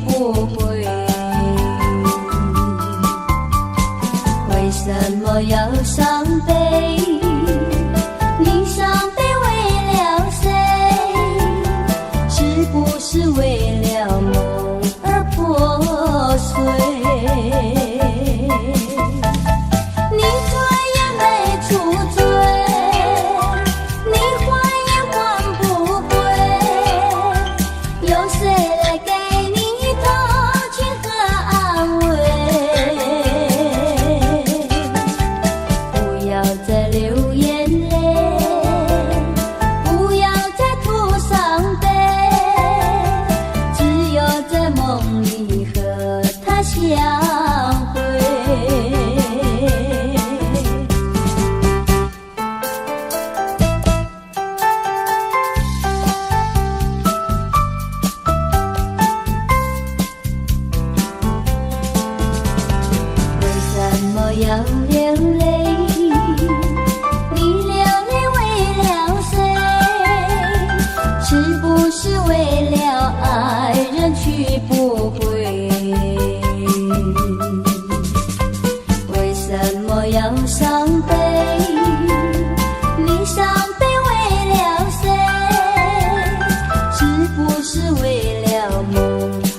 不回。为什么要伤悲？你伤悲为了谁？是不是为了梦而破碎？你醉也没处醉，你还也还不归，有谁来给你同情和安慰？不要再流眼泪，不要再吐伤悲，只有在梦里和他相会。要流泪，你流泪为了谁？是不是为了爱人去不回？为什么要伤悲？你伤悲为了谁？是不是为了梦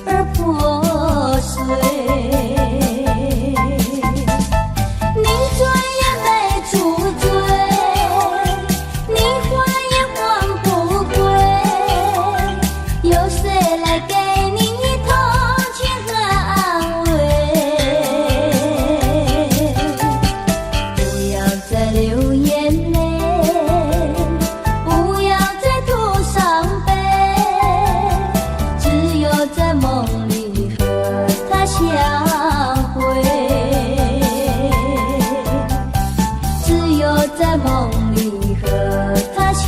而破碎？在梦里和他相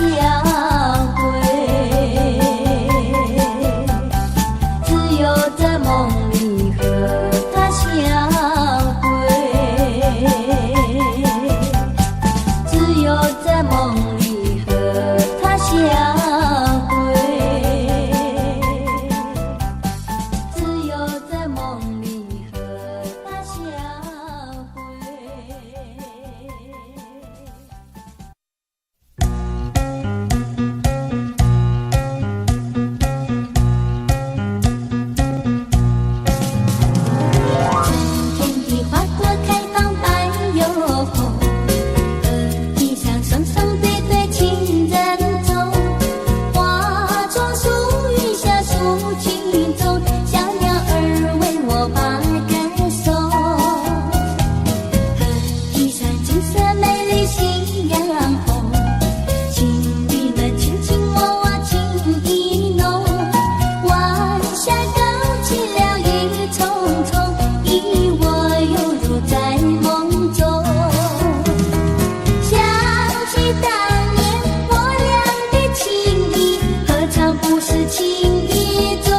会，只有在梦里和他相会，只有在梦里和他相会，只有在梦里和他相会。不是情意重。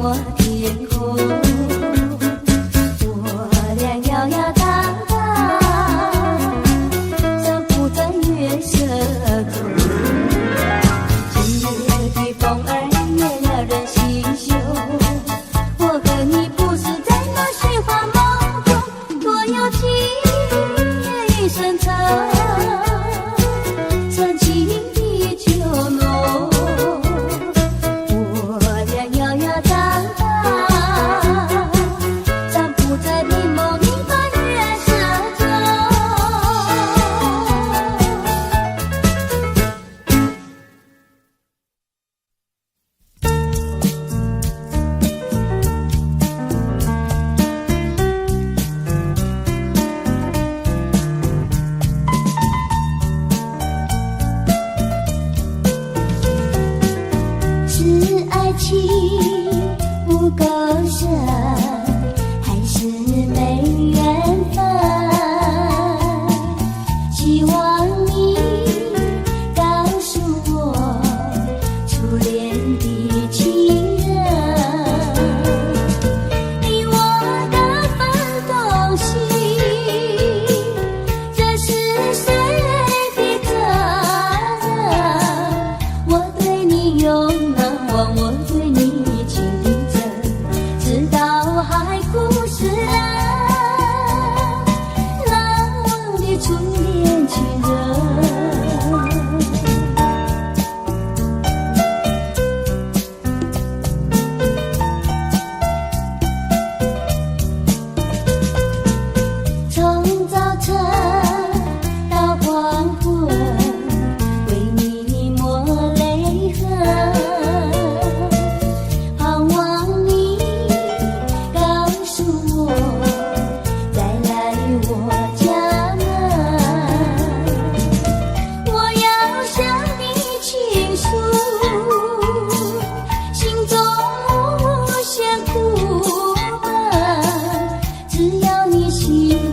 我天空。我俩摇摇荡荡，散步在月色中。今夜的风儿也撩人心胸，我和你不是在那虚幻梦中，多有情意深沉，深情的酒浓。我俩摇摇荡荡，散步在迷蒙的月色中。是爱情不够深，还是没缘分？希望你告诉我初恋的情人，你我各分东西，这是谁的责任？我对你永难忘，我对你情意真，直到海枯石烂，难忘的初恋情人。从早晨到黄昏，为你抹泪痕，盼望你告诉我再来我家门。我要向你倾诉心中无限苦闷，只要你心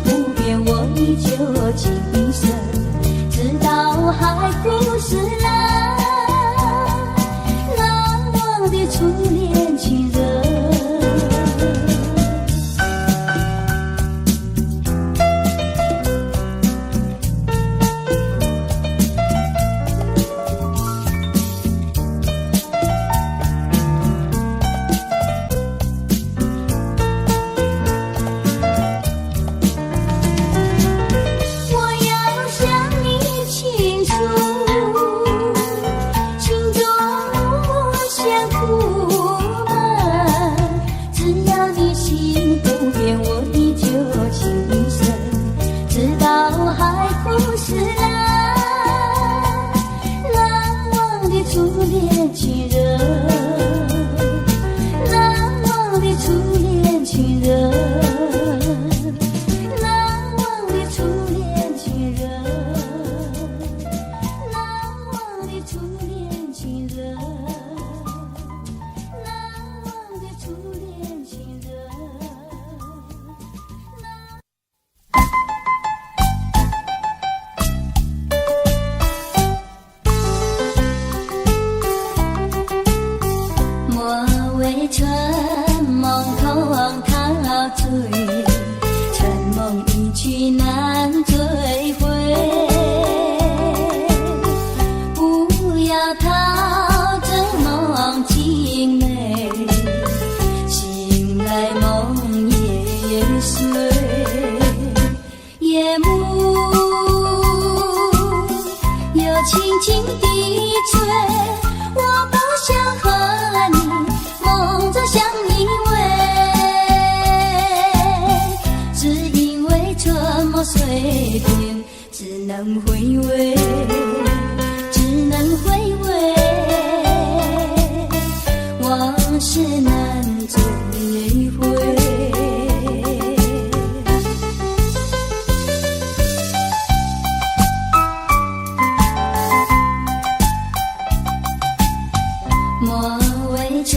不变，我依旧情深，直到海枯石烂，难忘的初恋情人。我要向你倾诉心中无限苦闷，只要你心不变，我依旧情深，直到海枯石烂，难忘的初恋情人，难忘的初恋情人，难忘的初恋情人，难忘的初恋情人，难忘的初恋情人。莫为春梦空陶醉，春梦一去难追回。不要陶醉梦境美，醒来梦也碎。夜幕又轻轻地吹，我不想和你梦着相依偎，只因为春梦碎片，只能回味，只能回味，往事难追回。莫为春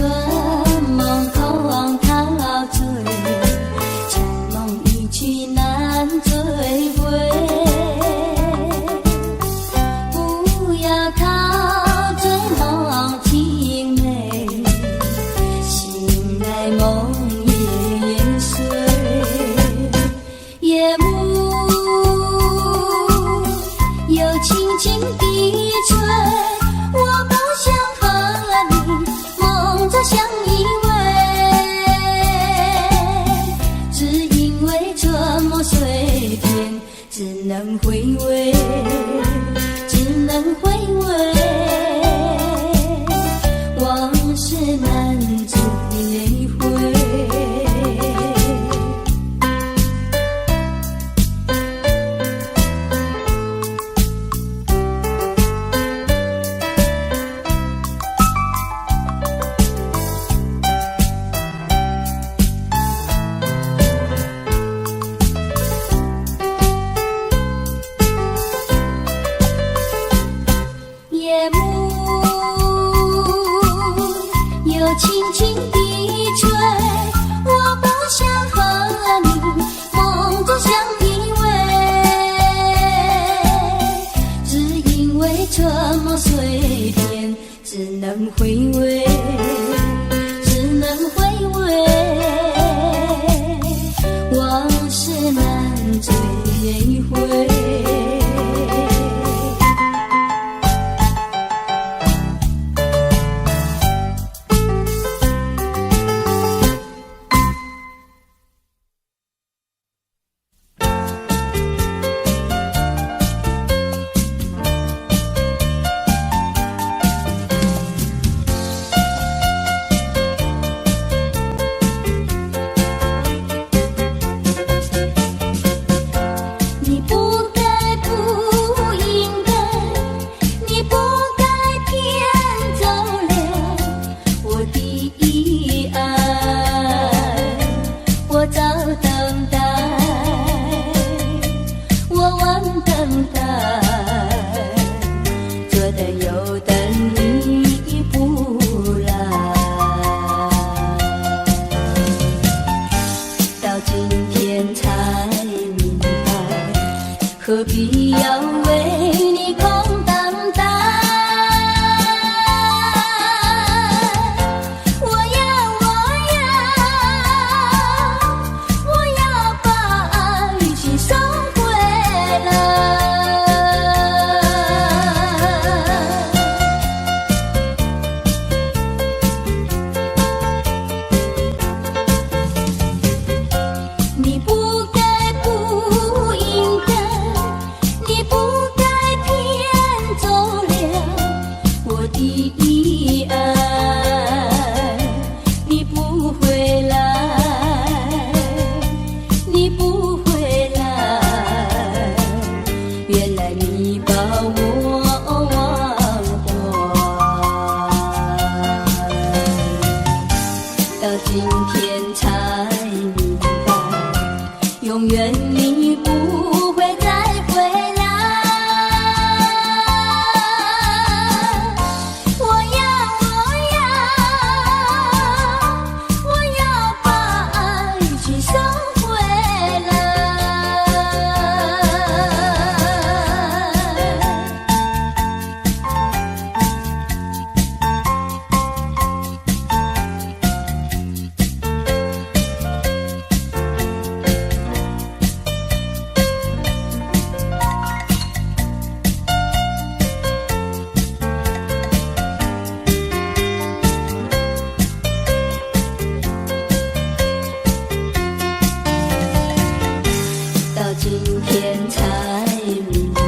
梦空陶醉，春梦一去难追回。不要陶醉梦情美，醒来作碎片，只能回味，只能回味，往事难追回。何必要为你空等待？我要把爱情收回来。你不该不应该。你不该骗走了我的爱，你不回来，你不回来，原来你把我忘怀，到今天才明白，永远你不会再回来。今天才明白，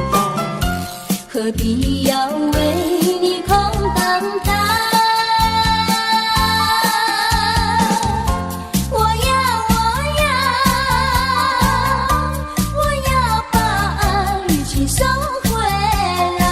何必要为你空等待？我要把爱情收回来。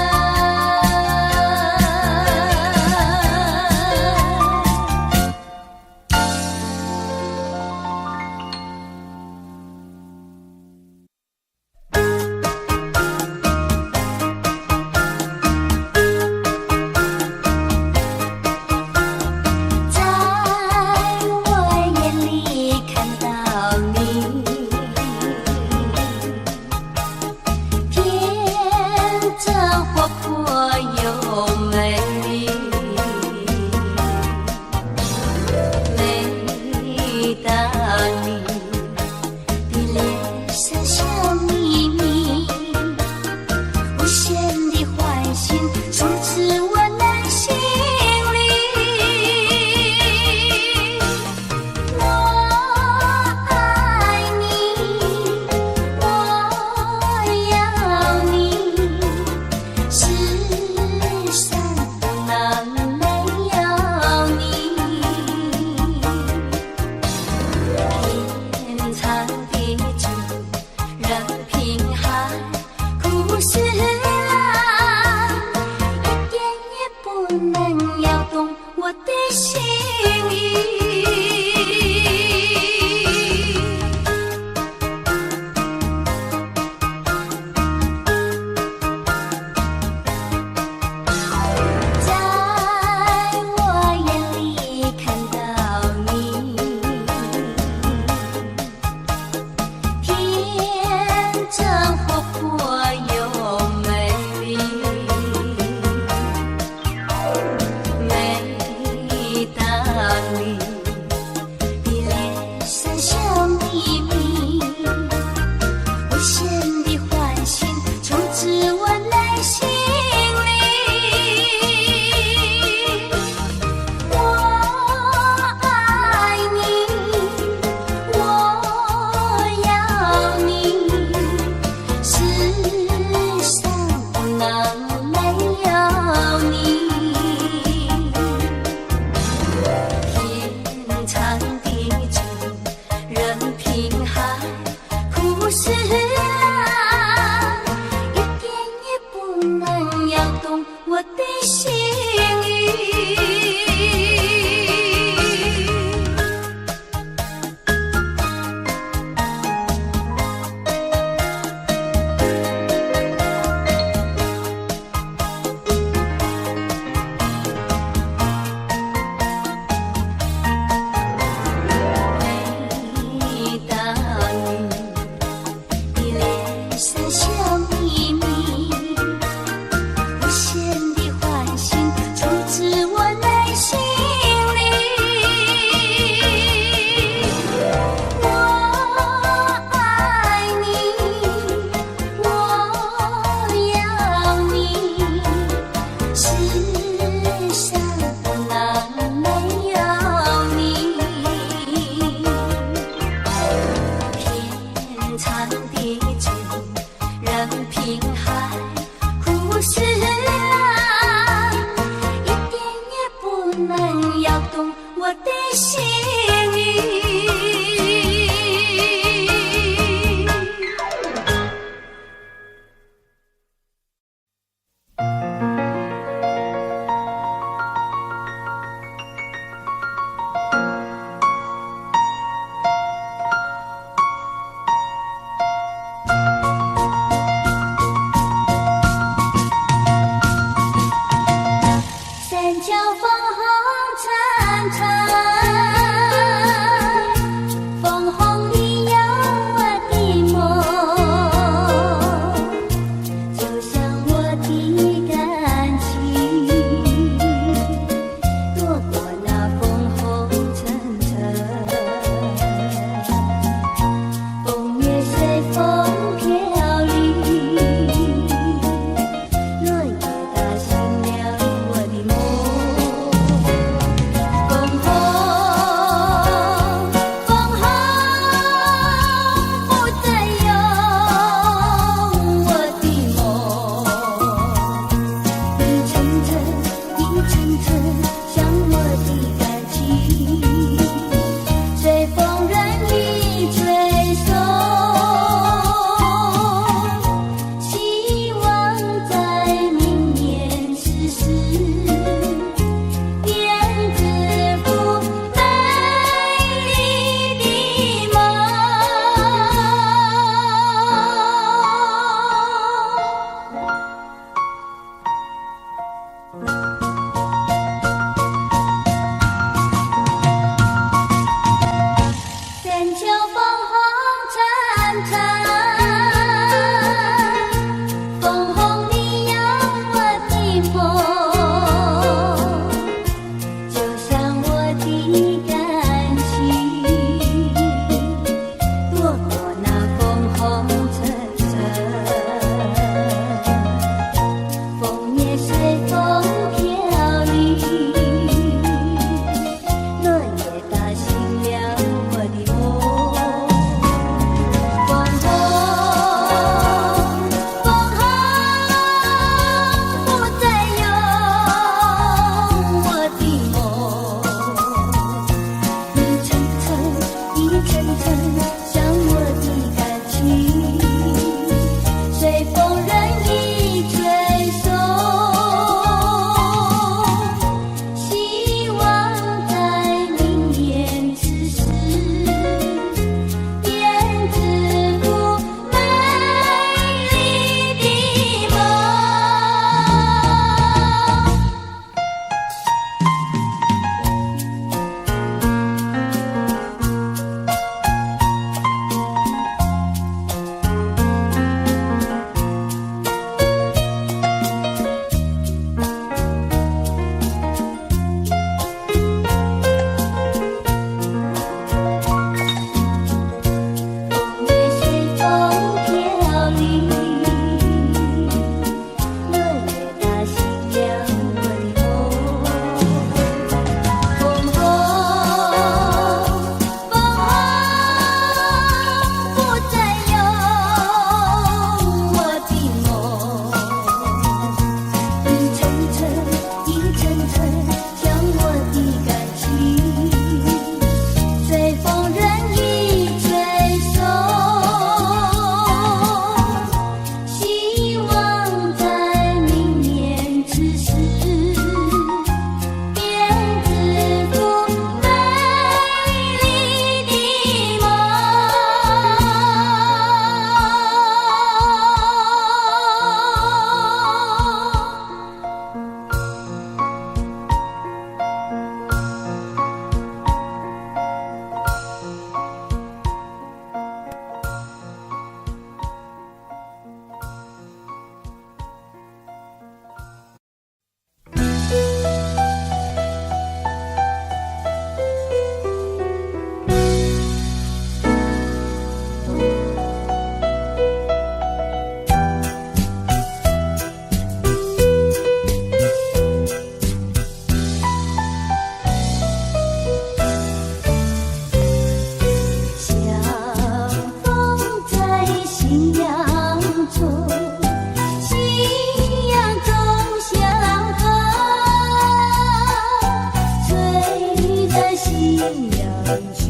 去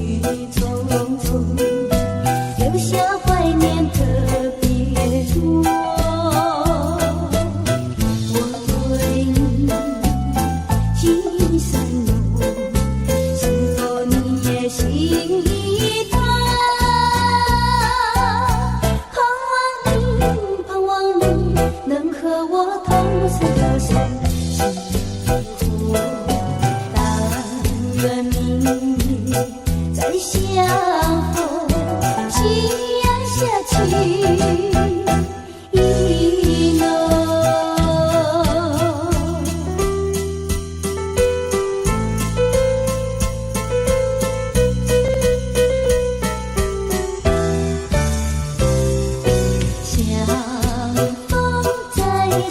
匆匆，留下怀念特别多。我对你情深浓，是否你也心一痛？盼望你能和我同生同死，幸福。但愿明日再相逢，夕阳下去。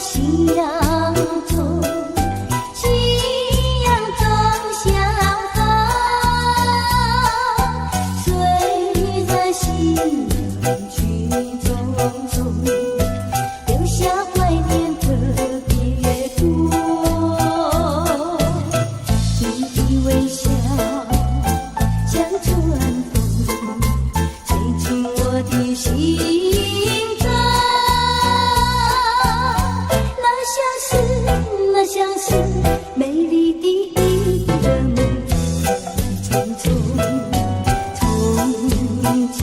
夕阳中，夕阳中相逢。虽然心去匆匆，留下怀念特别多。你的微笑像春风，吹进我的心。像是美丽的一个梦，匆匆从今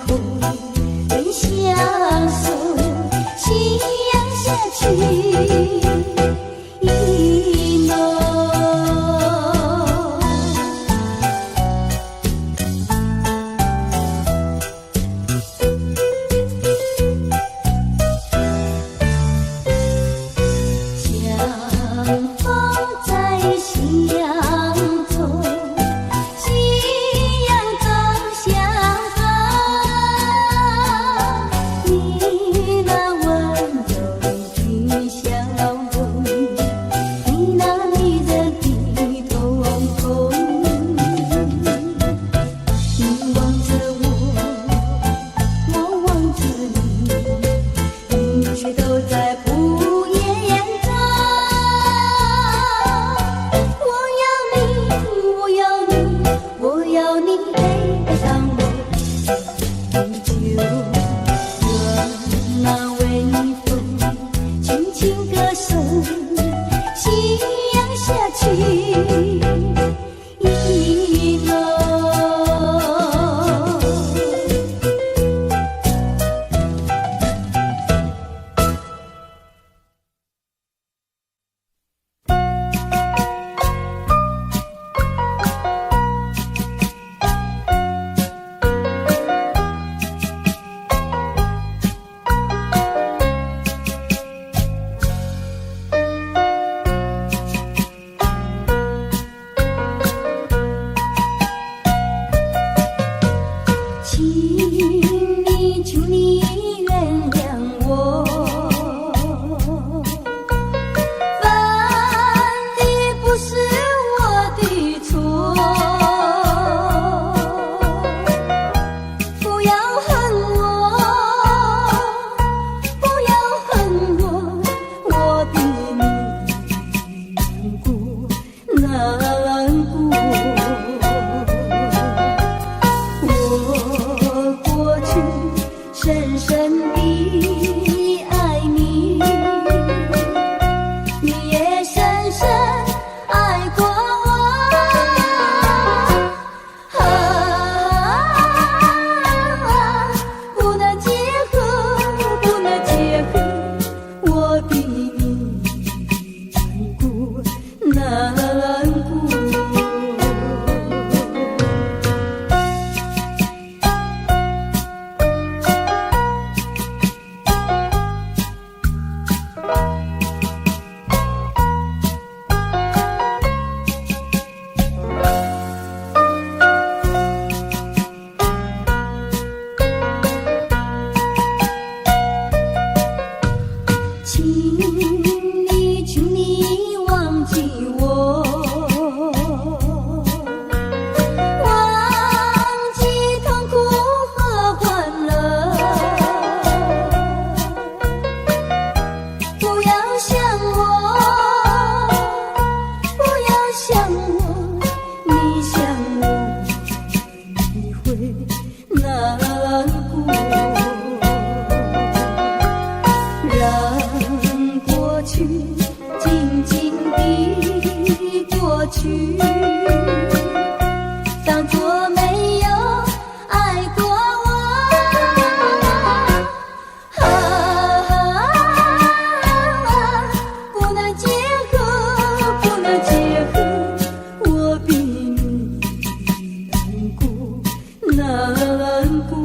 后人相守，夕阳下去一浓。夕阳中，夕阳中相逢。你那温柔的笑容，你那迷人的瞳孔。你望着我，我望着你，一切都在不言中。我要你陪伴我，很久。那微风轻轻歌声，夕阳下去一浓。难过。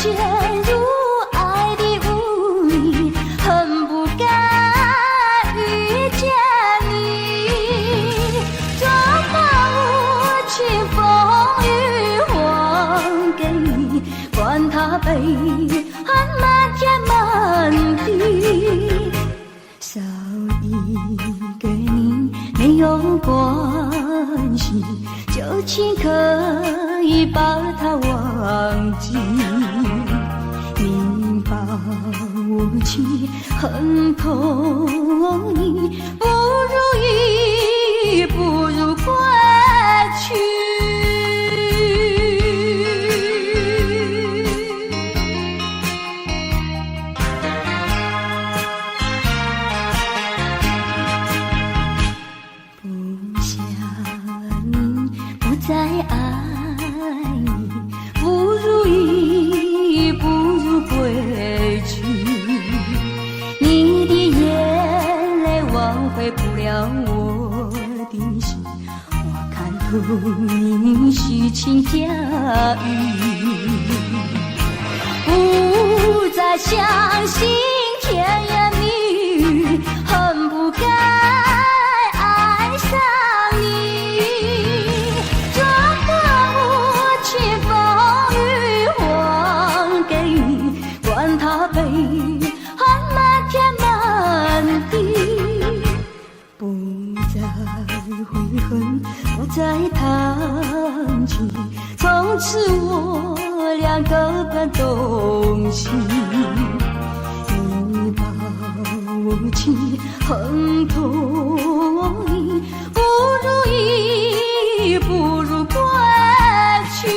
陷入爱的雾里，恨不该遇见你。装满无情风雨还给你，管他悲恨漫天满地。少一个你没有关系，就请可以把它忘记。你把无情恨透你，不如意，不如归去。不想你，不再爱你，不如意，不如归去。你的眼泪挽回不了我的心，我看透你虚情假意，不再相信甜言蜜语，恨不该爱上你。这个无情风雨还给你，管他悲恨漫天满地。不再悔恨，不再谈起，从此我俩各奔东西。你把无情恨透你，不如意，不如归去。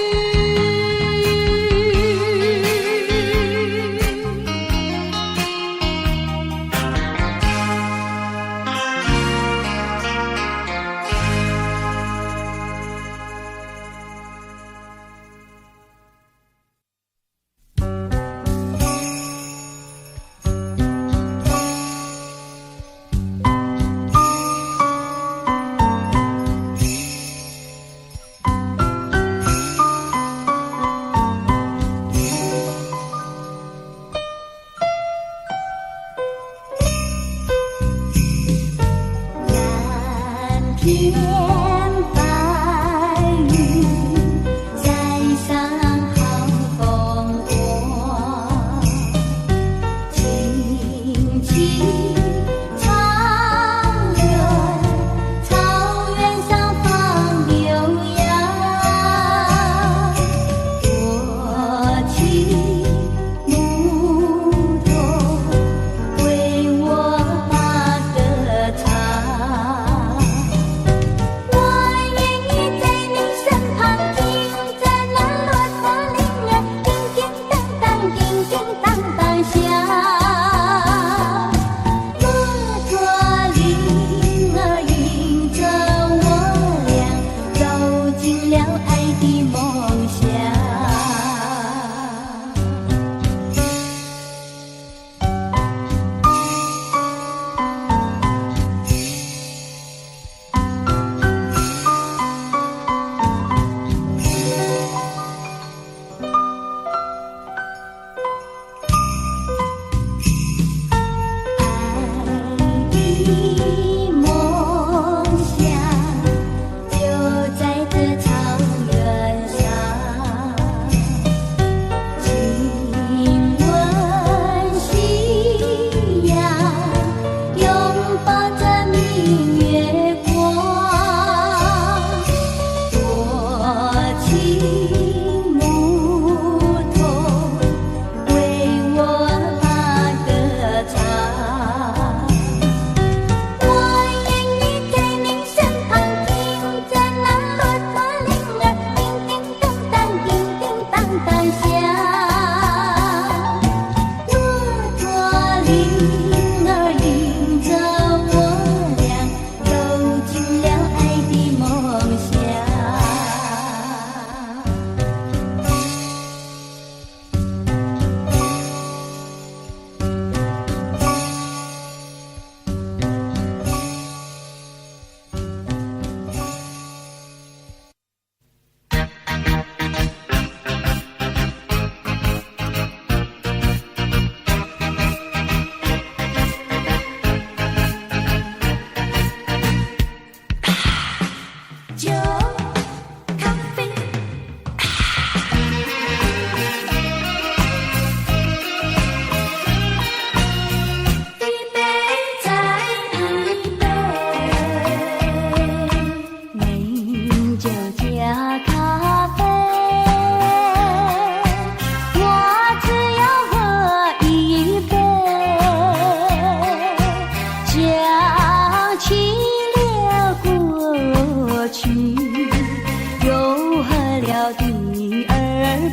第二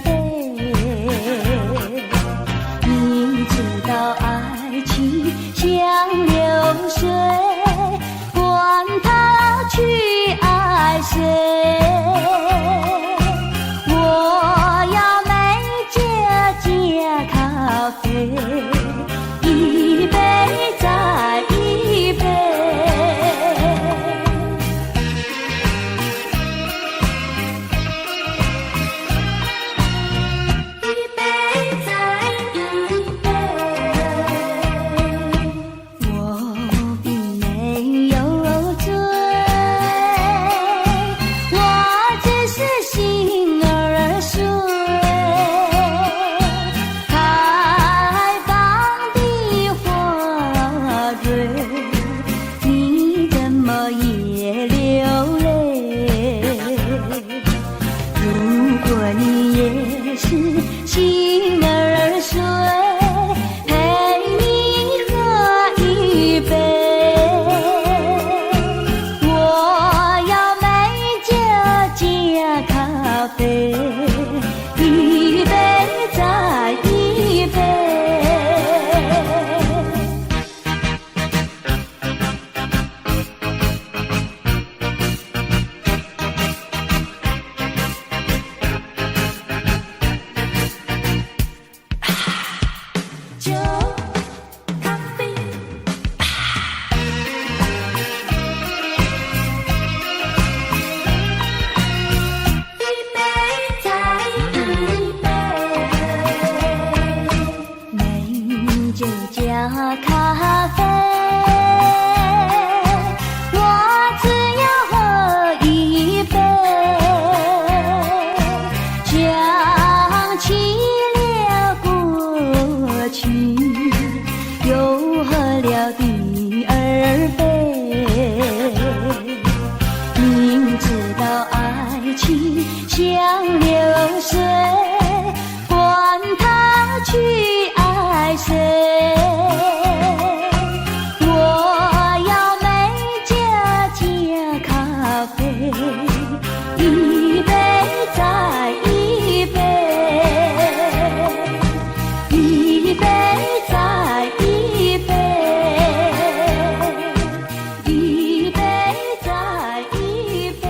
杯。你知道爱情像流水，管它去爱谁。我要美酒加咖啡，一杯再一杯。心儿水，陪你喝一杯。我要美酒加咖啡，一杯再一杯。咖啡，我只要喝一杯，想起了过去，又喝了第二杯。明知道爱情像流水，管它去爱谁。一杯再一杯，一杯再一杯，一杯再一杯。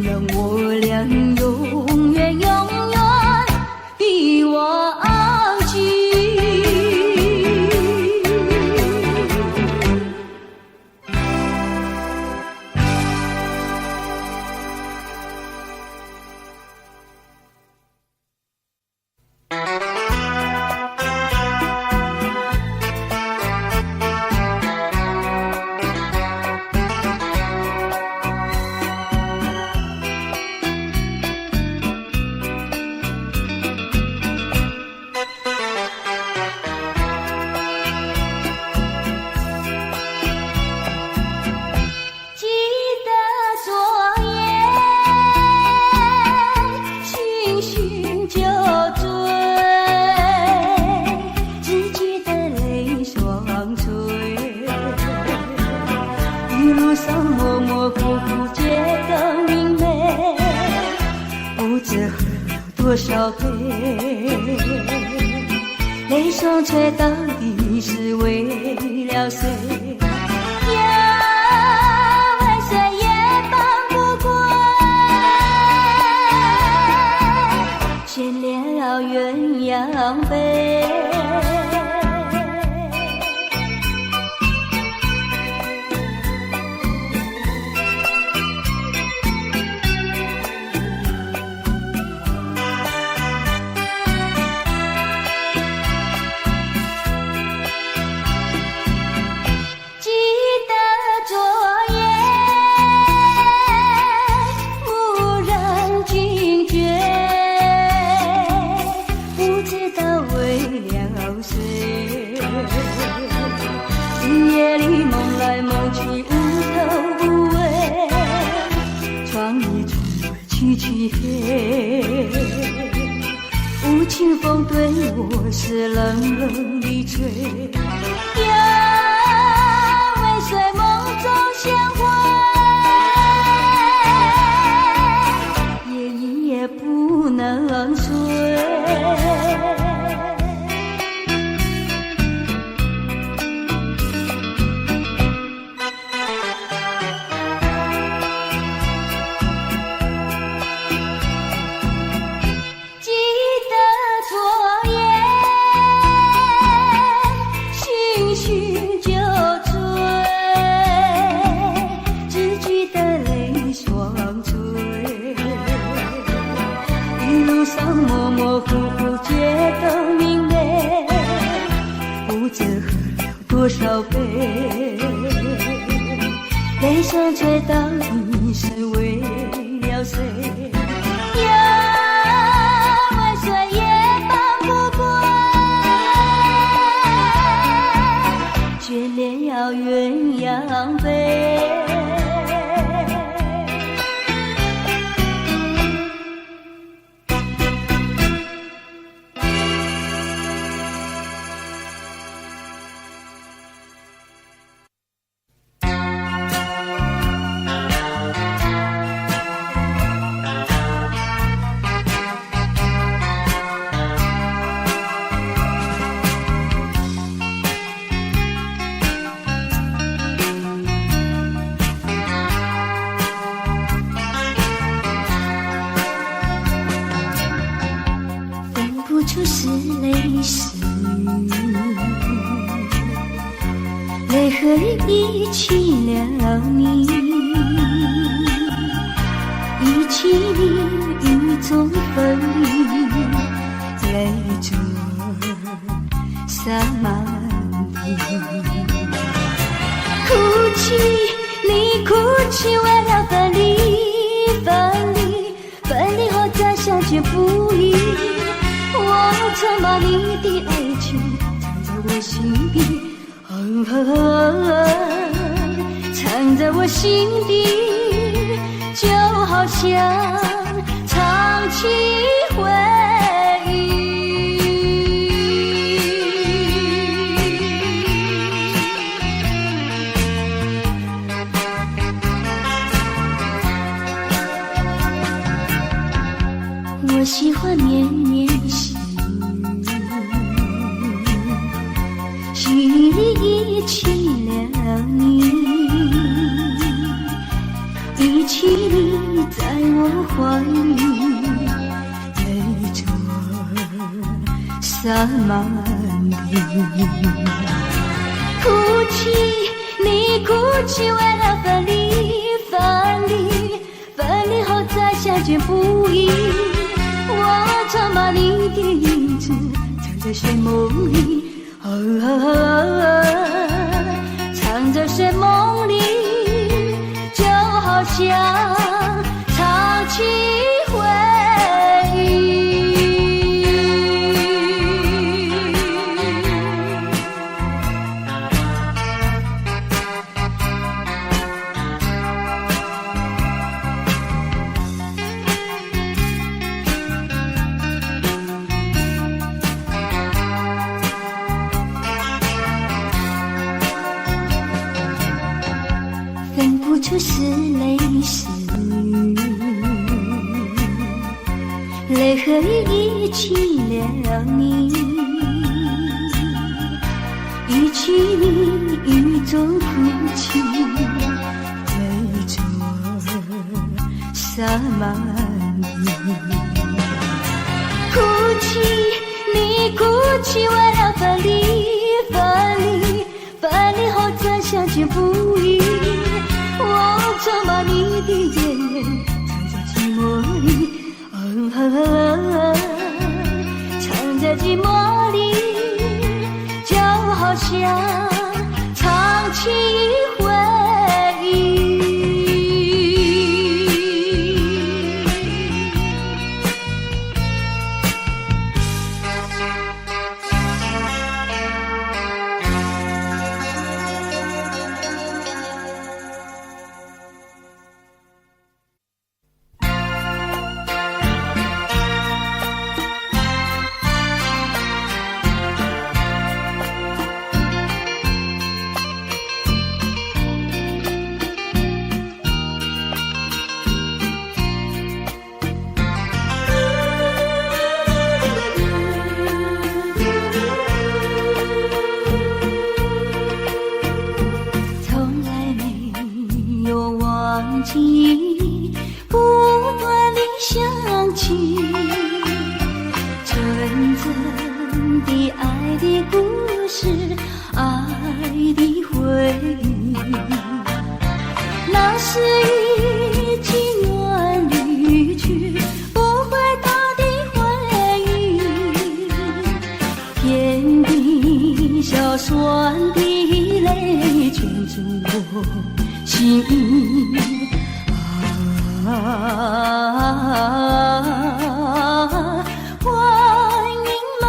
让我俩永远永远比忘记。多少杯，泪双垂到底是为了谁？呀，为谁也放不过，牵了鸳鸯杯。夜里梦来梦去无头无尾，窗里窗外凄凄黑，无情风对我是冷冷地吹。呀，为谁梦中相会，夜一夜不能睡。模模糊糊觉得明媚，不知喝了多少杯，泪双垂到底是为了谁？呀，为谁也放不过，眷恋了鸳鸯杯。出是泪湿，泪和雨一起了你，一起雨中分离，泪着洒满地。哭泣，你哭泣，为了分离，分离，分离后再相见不易。我曾把你的爱情藏在我心底，藏在我心底，就好像藏起回忆。我喜欢绵绵细雨里一起了你，一起在我怀里，泪水洒满地。哭泣，你哭泣，为了分离，分离，分离后再相见不易。我常把你的影子藏在睡梦里，藏在睡梦里，就好像唱起回忆。分不出是泪是雨，泪和雨一起了你，一起你雨中哭泣，泪水洒满地。哭泣，你哭泣，为了分离，分离，分离后再相见不易。我常把你的眼藏在寂寞里，藏在寂寞里，就好像唱起回忆。不断地想起纯真的爱的故事，爱的回忆。那是已经远离去不回头的回忆，天地小酸的泪圈住我心。欢迎冒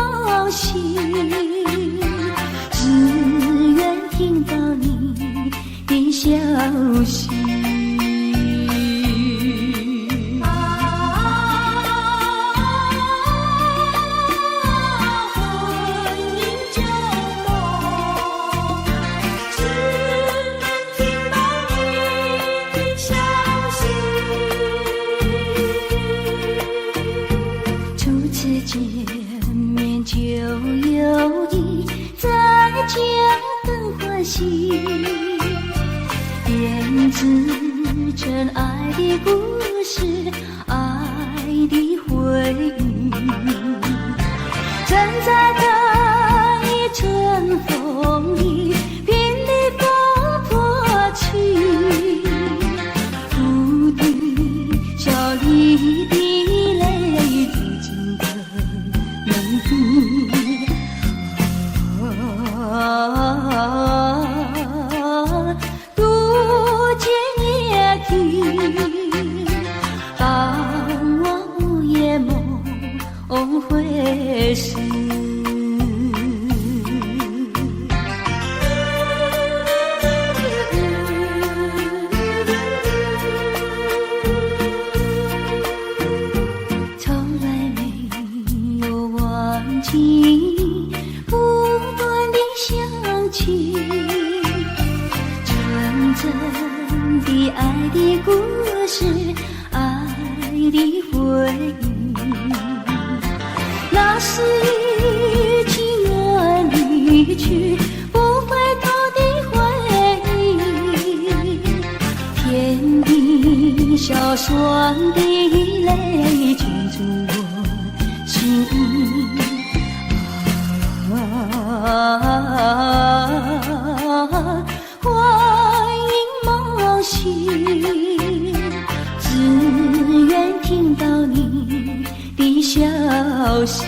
险，只愿听到你的消息。编织成爱的故事，爱的回忆。站在大一春风里，拼力风破起，哭的笑里的泪如今的能滴。傍晚午夜梦回时，从来没有忘记，不断地想起纯真的爱的故事，爱的回忆。那是已经远离去不回头的回忆，天地小多双的泪追逐我心欢迎梦醒，只愿听到你的消息。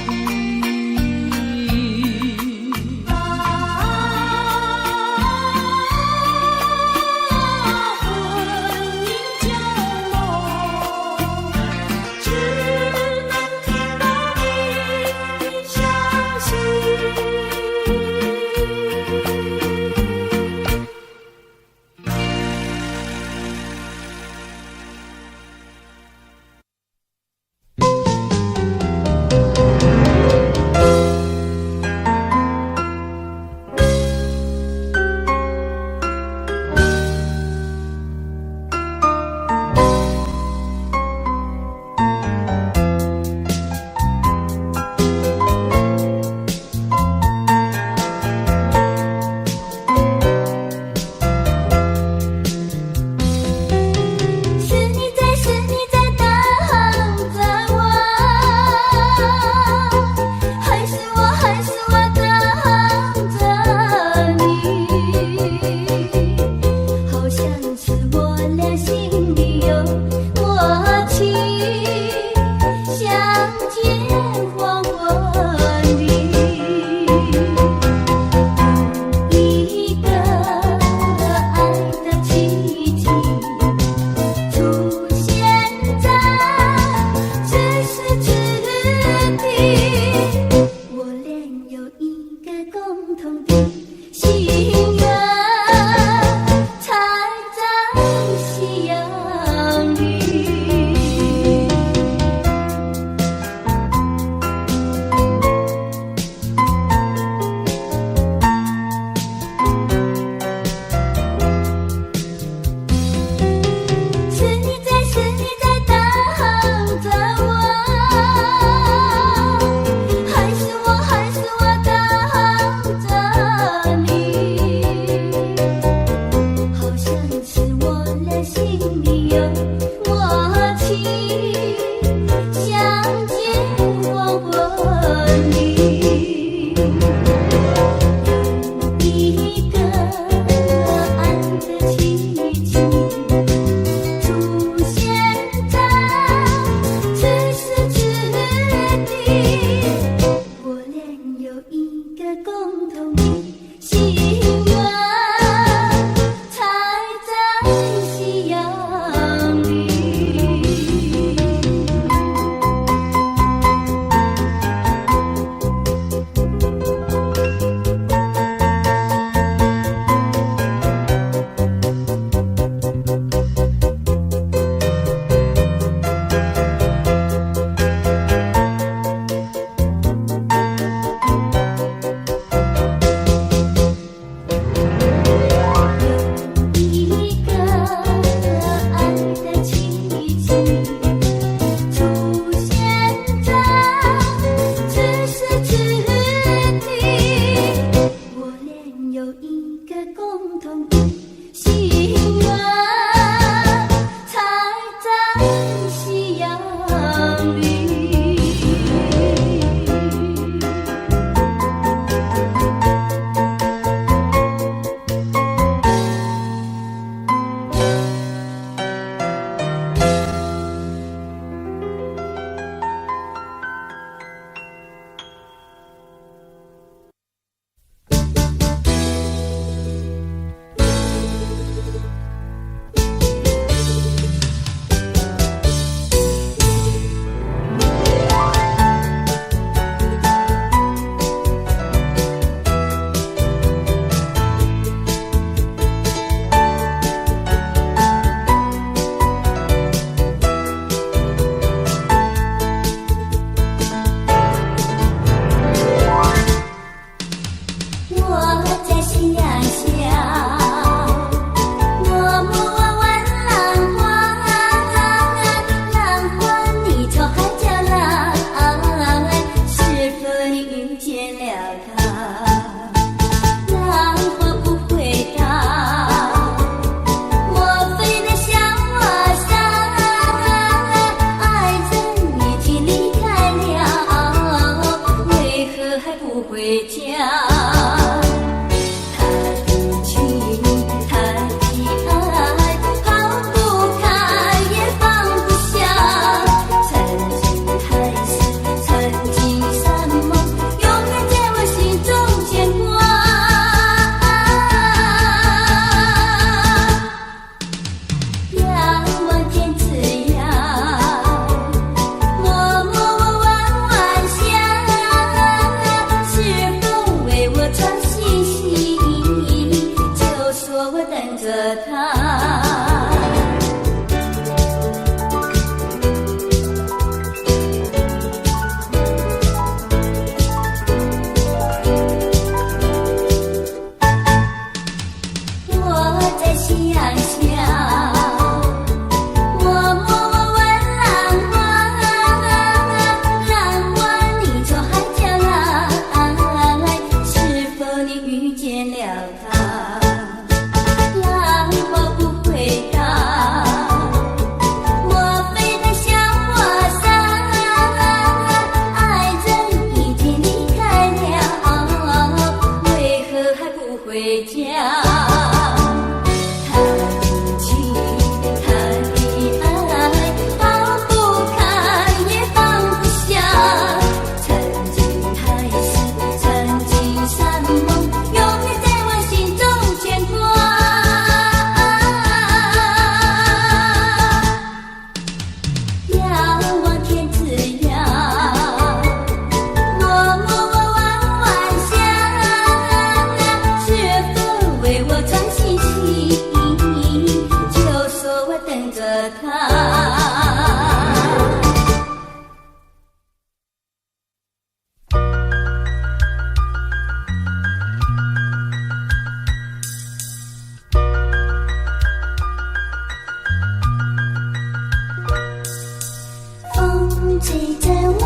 吹着我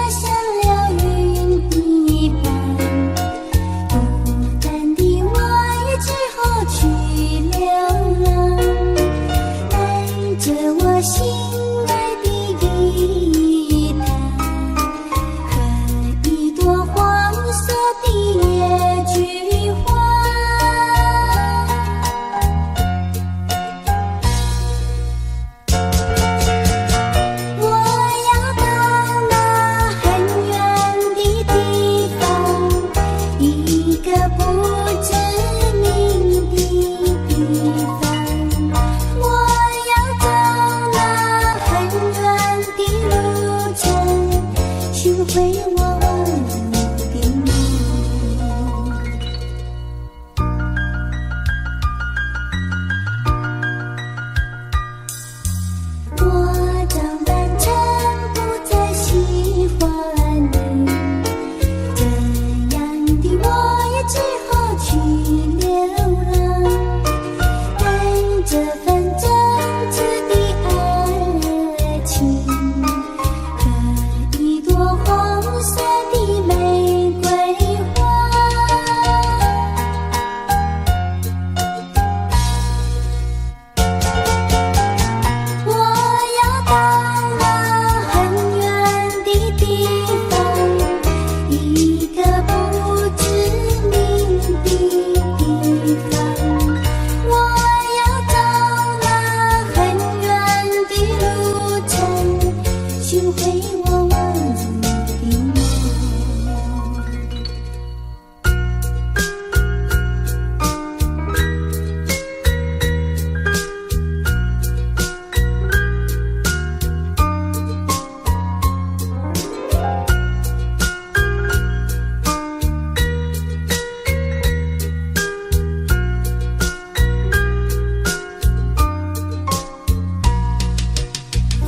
像流云一般，孤单的我也只好去流浪，带着我心爱的吉他和一朵黄色的野菊花。我要到那很远的地方，一个不知名的地方。我要走那很远的路程，寻回我忘了的梦。我长大成不再喜欢你，这样的我也只好去流浪，带着份真挚的爱情和一朵黄色的玫瑰花。我要到那很远的地方，一个不知名的地方。我要走那很远的路程，寻回我忘了的梦。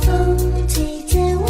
风吹着我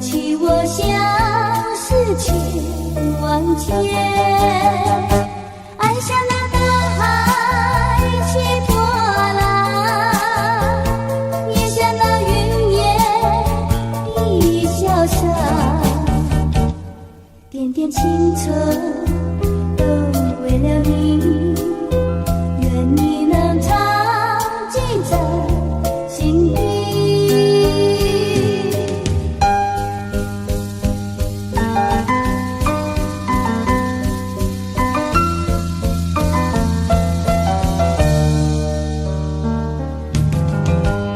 起我相思千万劫，爱像那大海起波浪，也像那云烟一潇洒，点点青春都为了你，愿你能常记在心底。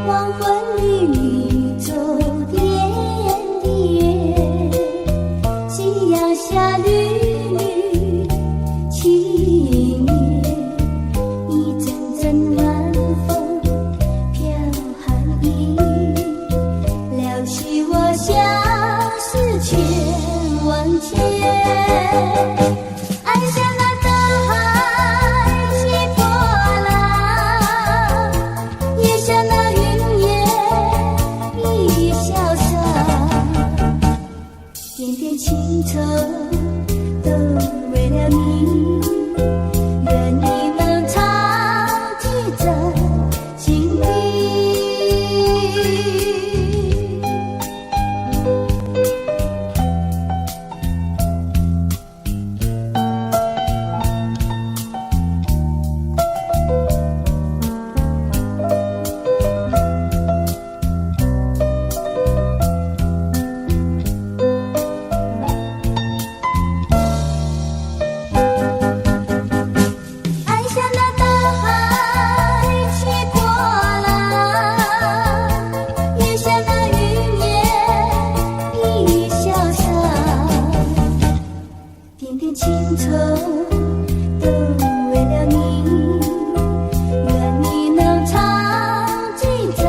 黄昏里走点的月，夕阳下缕缕轻烟，一阵阵晚风飘寒意，撩起我相思千万劫，爱像那大海起波浪，也像那云烟一潇洒，点点青春都为了你，愿你能常记在心底。爱像那大海起波浪，也像那云烟一潇洒，点点青春都为了你，愿你能常记在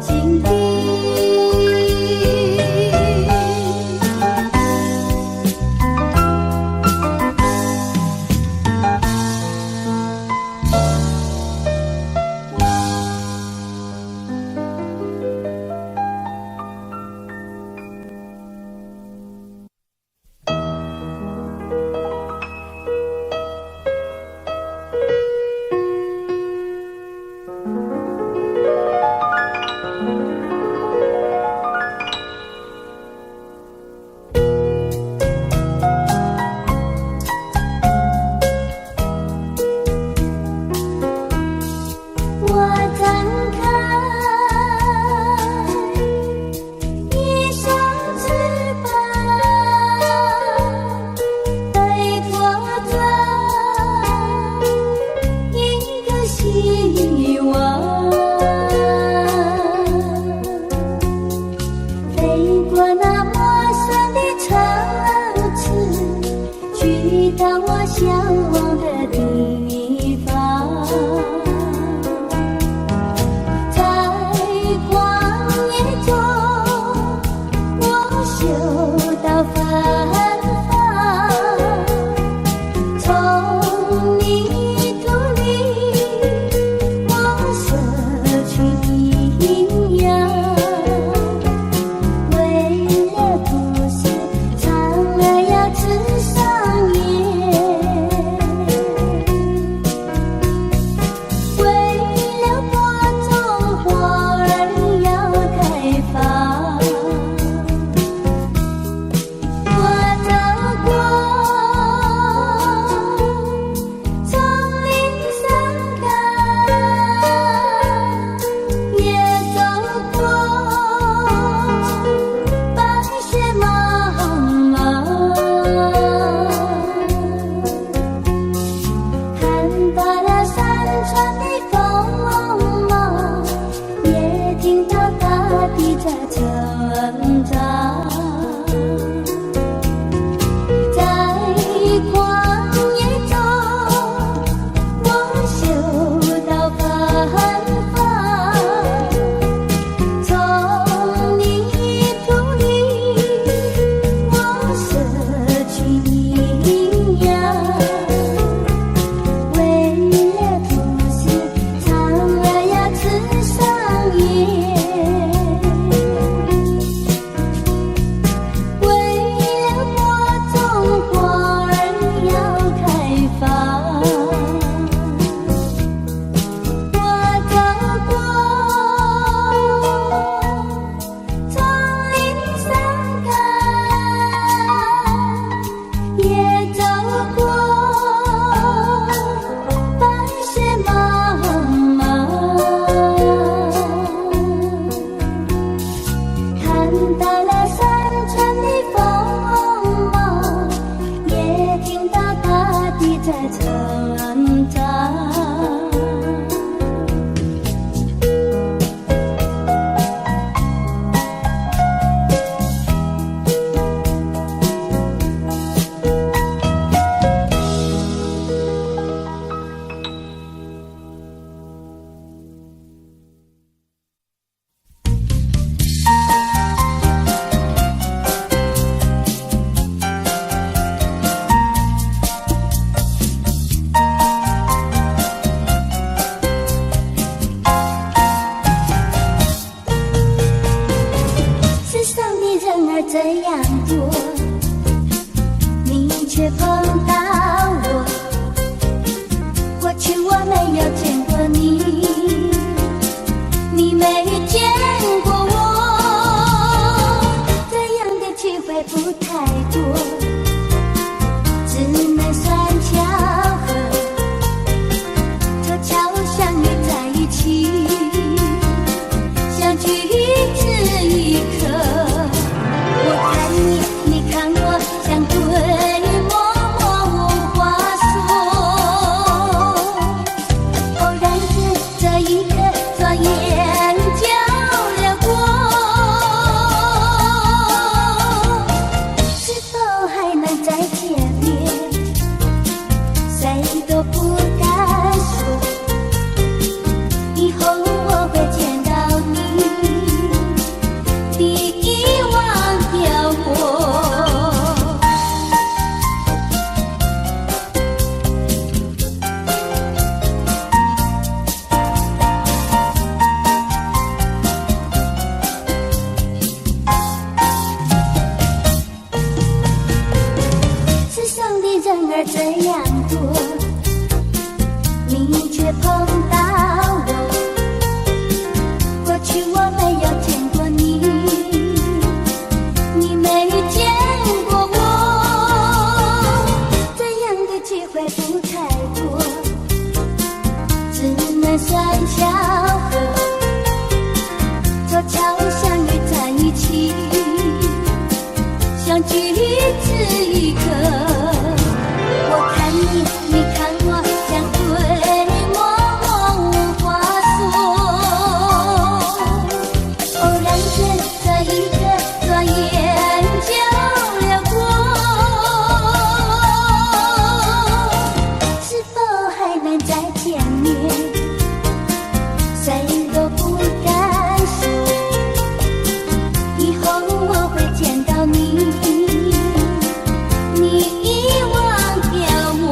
心底。样做，你却碰到我。过去我没有见过你，你没见过我，这样的机会不太多，只能算巧合，凑巧相遇在一起，相聚此一刻。我看你，你看我，相对默默无话说。偶然间这一刻，转眼就流过，是否还能再见面？谁都不敢说，以后我会见到你，你忘掉我。世上的人儿这样多，你却碰到我。过去我没有见过你，你没见过我，这样的机会不太多，只能算巧合，凑巧相遇在一起，相聚此一刻。我看你，你看我，相对默默无话说。偶然间这一刻，转眼就流过，是否还能再见面？谁都不敢说，以后我会见到你，你忘掉我。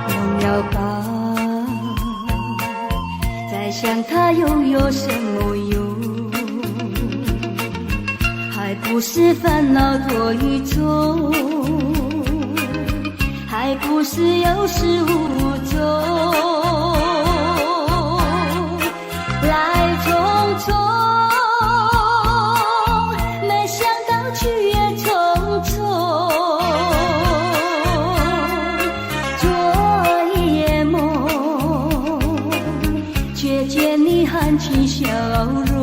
忘了吧，再想他又有什么用？还不是烦恼多一种，还不是有始无终，来匆匆，没想到去也匆匆。昨夜梦，却见你含情笑容。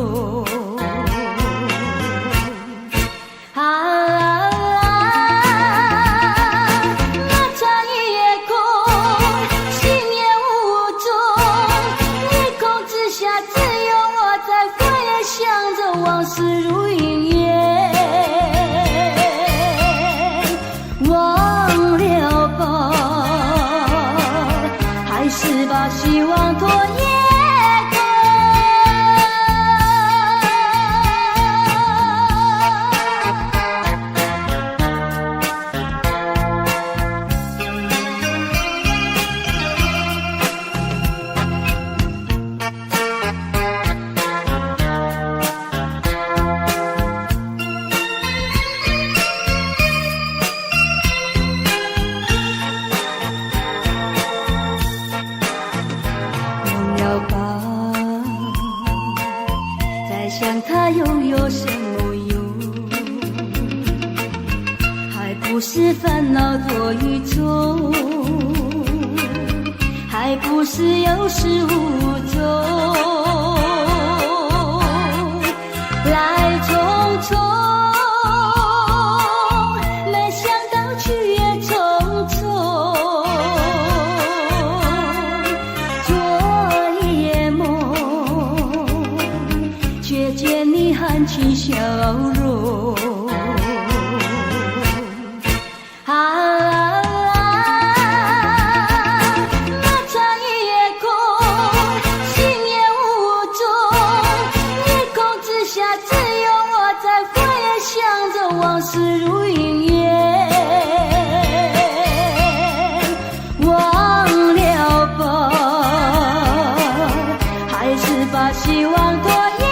往事如云烟，忘了吧，还是把希望拖延过。想他又有什么用？还不是烦恼多一种，还不是有始无终，来匆匆，没想到去也匆匆。容。那场夜空，星夜无踪，夜空之下只有我在回想着往事如云烟。忘了吧，还是把希望拖延。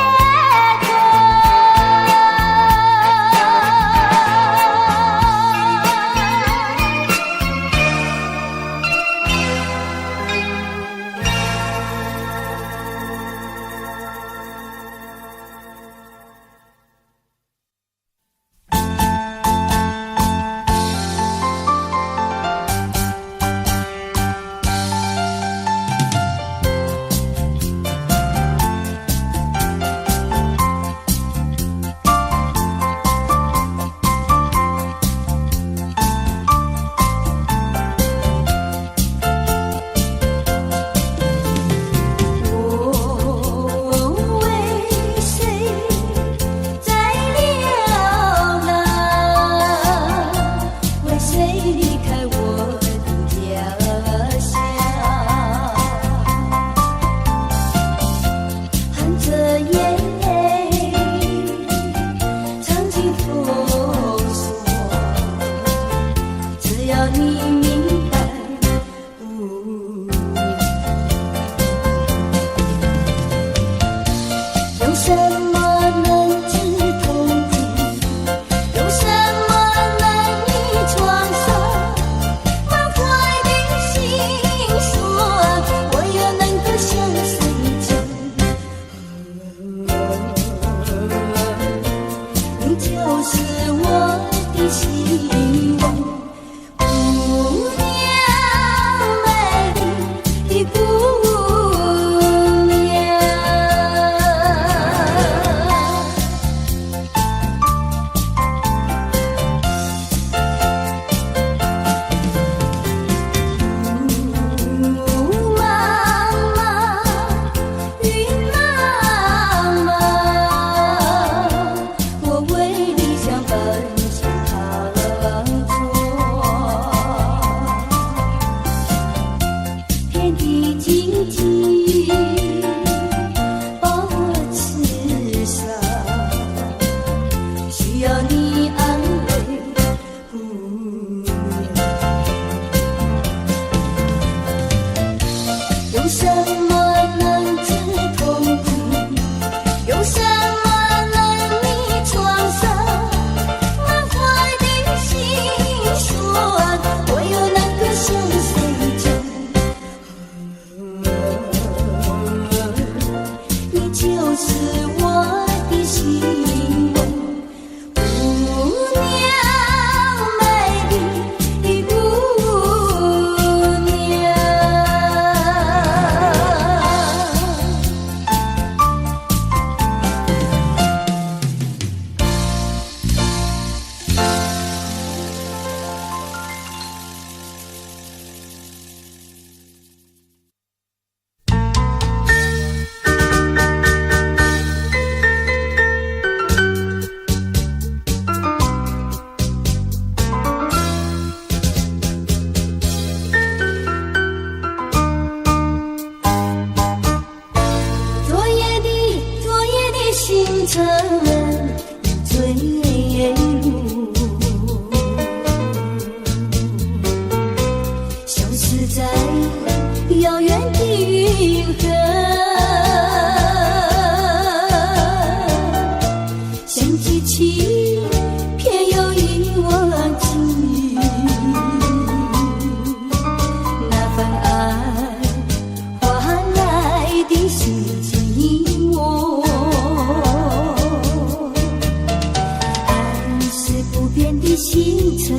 星辰，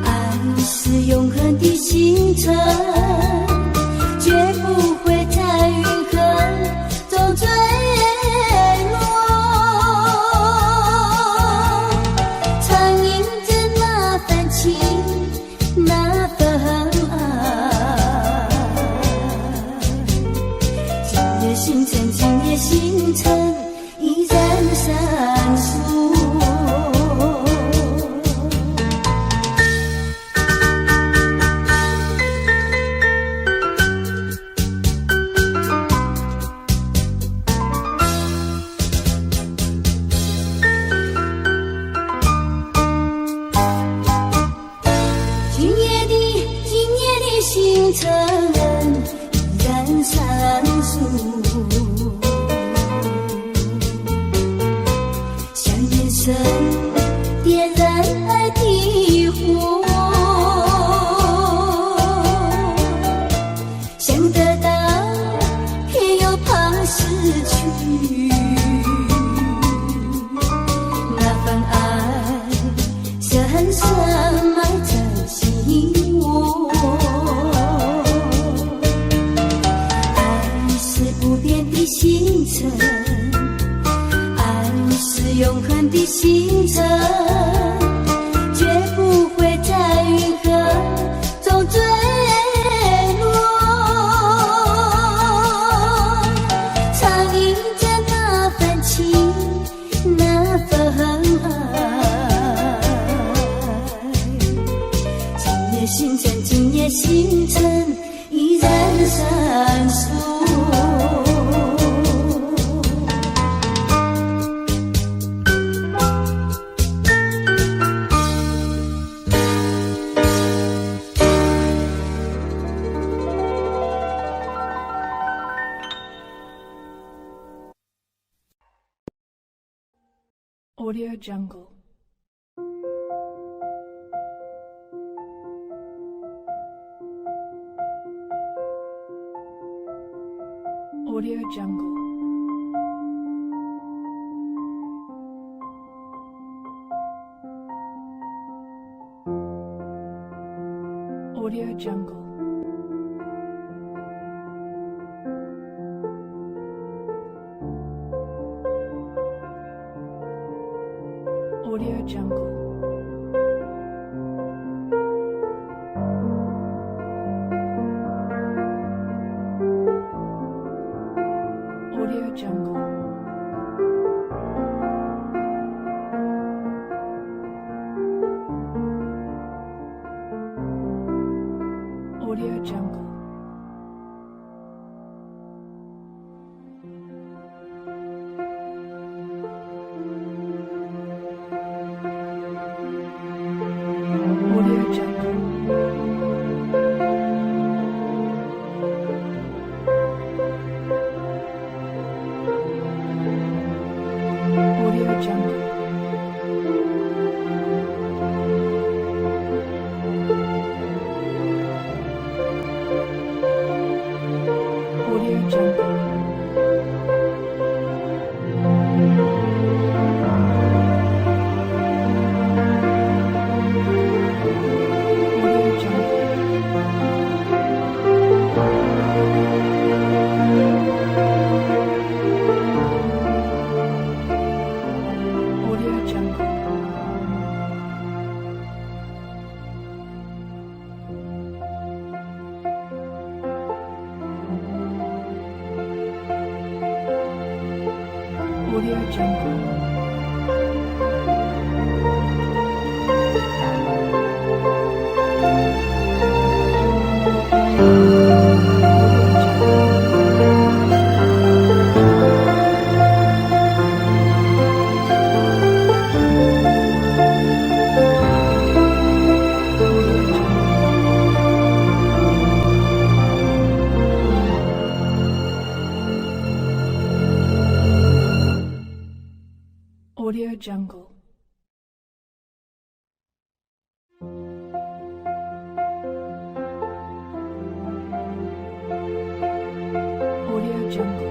爱是永恒的星辰，绝不星辰依然闪烁，像眼神点燃爱的火，想得到偏又怕失去，那份爱深深埋在心窝。爱是不变的星辰，爱是永恒的星辰，绝不会在云河中坠落。唱一着那份情，那份爱。今夜星辰，今夜星辰依然闪烁。Audio Jungle. Audio Jungle. Audio Jungle. Audio Jungle. Audio Jungle. Audio Jungle. Audio Jungle. Audio Jungle. Audio Jungle. Audio Jungle. Audio Jungle. Audio Jungle. Audio Jungle. Audio Jungle.